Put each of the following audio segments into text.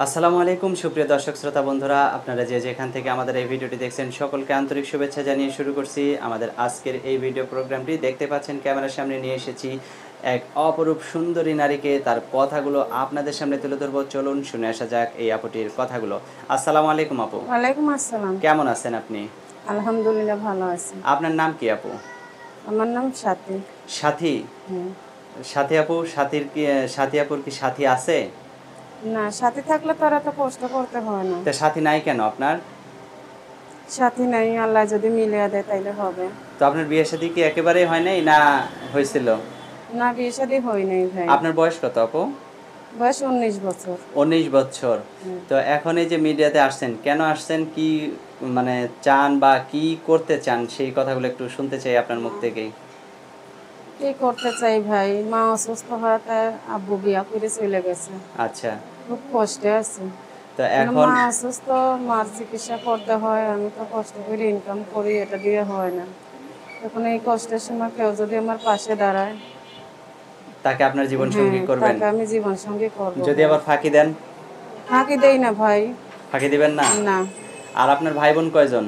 আসসালামু আলাইকুম সুপ্রিয় দর্শক শ্রোতা বন্ধুরা, আপনারা যে যেখান থেকে আমাদের এই ভিডিওটি দেখছেন সকলকে আন্তরিক শুভেচ্ছা জানিয়ে শুরু করছি আমাদের আজকের এই ভিডিও প্রোগ্রামটি। দেখতে পাচ্ছেন ক্যামেরার সামনে নিয়ে এসেছি এক অপরূপ সুন্দরী নারীকে, তার কথাগুলো আপনাদের সামনে তুলে ধরবো। চলুন শুনে আসা যাক এই আপুটির কথাগুলো। আসসালামু আলাইকুম আপু। ওয়ালাইকুম আসসালাম। কেমন আছেন আপনি? আলহামদুলিল্লাহ ভালো আছি। আপনার নাম কি আপু? আমার নাম সাথী। সাথী? হুম। সাথী আপু, সাথী আপুর কি সাথী আছে? না, সাথী থাকলে তো আর এত কষ্ট করতে হয় না। তা সাথী নাই কেন আপনার? সাথী নাই, আল্লাহ যদি মিলিয়ে দেয় তাইলে হবে। তো আপনার বিয়ে শাদী কি একেবারেই হয় নাই না হয়েছিল? না, বিয়ে শাদী হয় নাই ভাই। আপনার বয়স কত আপু? বয়স 19 বছর। 19 বছর। তো এখন এই যে মিডিয়াতে আসছেন, কেন আসছেন, কি মানে চান বা কি করতে চান, সেই কথাগুলো একটু শুনতে চাই আপনার মুখ থেকেই। কি করতে চাই ভাই, মা অসুস্থ হওয়াতে আব্বু বিয়া করে চলে গেছে। আচ্ছা, খুব কষ্টে আছি। তো এখন মা অসুস্থ, মার চিকিৎসা করতে হয়, আমি তো কষ্ট করে ইনকাম করি, এটা দিয়ে হয় না। এখন এই কষ্টের সময় কেউ যদি আমার পাশে দাঁড়ায়, তাকে আপনার জীবন সঙ্গী হ্যাঁ, করবেন? তাকে আমি জীবন সঙ্গী করবো। যদি আবার ফাঁকি দেন? ফাঁকি দেই না ভাই। ফাঁকি দিবেন না? না। আর আপনার ভাই বোন কয়জন?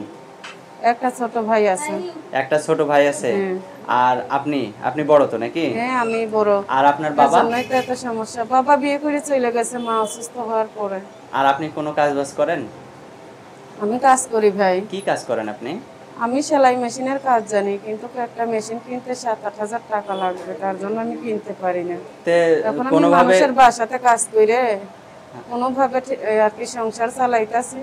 একটা ছোট ভাই আছে। একটা ছোট ভাই আছে। হ্যাঁ। আর আপনি আপনি বড় তো নাকি? হ্যাঁ, আমি বড়। আর আপনার এর বাবা? জন্যই তো এত সমস্যা। বাবা বিয়ে করে চলে গেছে মা অসুস্থ হওয়ার পরে। আর আপনি কোনো কাজ বাজ করেন? আমি কাজ করি ভাই। কি কাজ করেন আপনি? আমি সেলাই মেশিনের কাজ জানি, কিন্তু একটা মেশিন কিনতে 7-8 হাজার টাকা লাগবে, তার জন্য আমি কিনতে পারি না। তে এখন আমি কোনোভাবে মানুষের বাসাতে কাজ করে কোনোভাবে আর কি সংসার চালাইতাছি,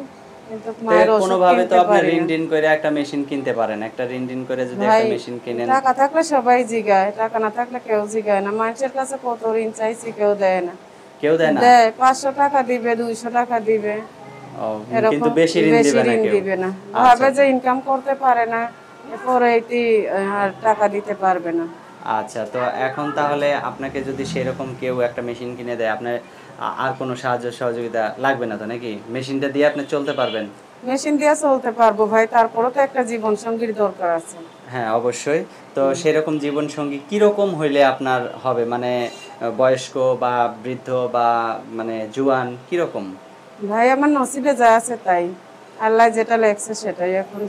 কিন্তু মায়ের ওষুধ কোনোভাবে তো কিনতে আপনি পারি ঋণ না। টিন করে একটা মেশিন কিনতে পারেন। একটা ঋণ টিন করে যদি ভাই, একটা মেশিন কিনেন। টাকা থাকলে সবাই জিগায়, টাকা না থাকলে কেউ জিগায় না। মানুষের কাছে কত ঋণ চাইছি, কেউ দেয় না। কেউ দেয় না? দেয় 500 টাকা দিবে, 200 টাকা দিবে, ও, কিন্তু এরকম। বেশি ঋণ বেশি দিবে না ঋণ কেউ? দিবে না, আচ্ছা ভাবে যে ইনকাম করতে পারে না, এরপরে এটি আর টাকা দিতে পারবে না। আচ্ছা, তো এখন তাহলে আপনাকে যদি সেরকম কেউ একটা মেশিন কিনে দেয়, আপনার আর কোনো সাহায্য সহযোগিতা লাগবে না তো নাকি? মেশিনটা দিয়ে আপনি চলতে পারবেন? মেশিন দিয়ে চলতে পারবো ভাই, তারপরও তো একটা জীবন সঙ্গীর দরকার আছে। হ্যাঁ, অবশ্যই। তো সেরকম জীবন সঙ্গী কিরকম হইলে আপনার হবে, মানে বয়স্ক বা বৃদ্ধ বা মানে জুয়ান কিরকম? ভাই, আমার নসিবে যা আছে তাই, আল্লাহ যেটা লেখছে সেটাই। এখন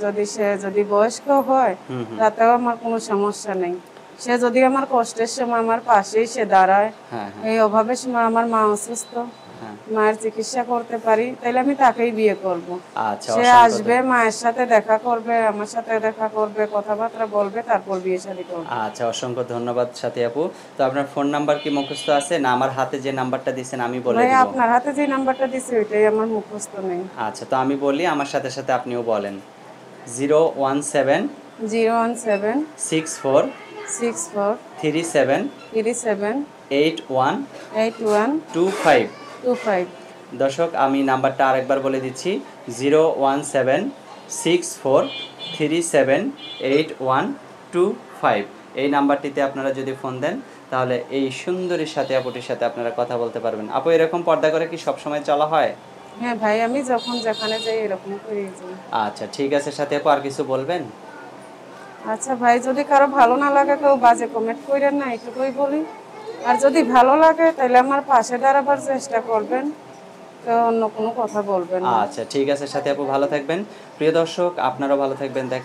যদি বয়স্ক হয়, হুম হুম। তাতেও আমার কোনো সমস্যা নেই। সে যদি আমার কষ্টের সময় আমার পাশেই সে দাঁড়ায়, হ্যাঁ হ্যাঁ এই অভাবের সময় আমার মা অসুস্থ, হ্যাঁ। মায়ের চিকিৎসা করতে পারি, তাহলে আমি তাকেই বিয়ে করব। আচ্ছা, সে অসংখ্য আসবে, মায়ের সাথে দেখা করবে, আমার সাথে দেখা করবে, কথাবার্তা বলবে, তারপর বিয়ে শাদী করবে। আচ্ছা, অসংখ্য ধন্যবাদ সাথী আপু। তো আপনার ফোন নাম্বার কি মুখস্থ আছে, না আমার হাতে যে নাম্বারটা দিয়েছেন আমি বলে ভাই, দিব? আপনার হাতে যে নাম্বারটা দিছে ওইটাই আমার মুখস্থ নেই। আচ্ছা, তো আমি বলি, আমার সাথে সাথে আপনিও বলেন। 017 017 64 64 37 37 81 81 25। 25। দর্শক, আমি নাম্বারটা আরেকবার বলে দিচ্ছি। 017 64 37 8125। এই নাম্বারটিতে আপনারা যদি ফোন দেন, তাহলে এই সুন্দরী সাথী আপুটির সাথে আপনারা কথা বলতে পারবেন। আপু, এরকম পর্দা করে কি সবসময় চলা হয়? হ্যাঁ ভাই, আমি যখন যেখানে যাই এরকম করেই যাই। আচ্ছা, ঠিক আছে সাথী আপু, আর কিছু বলবেন? আচ্ছা ভাই, যদি কারো ভালো না লাগে কেউ বাজে কমেন্ট করেন না, এটুকুই বলি। আর যদি ভালো লাগে তাহলে আমার পাশে দাঁড়াবার চেষ্টা করবেন, কেউ অন্য কোনো কথা বলবেন না। আচ্ছা, ঠিক আছে সাথী আপু, ভালো থাকবেন। প্রিয় দর্শক, আপনারাও ভালো থাকবেন। দেখা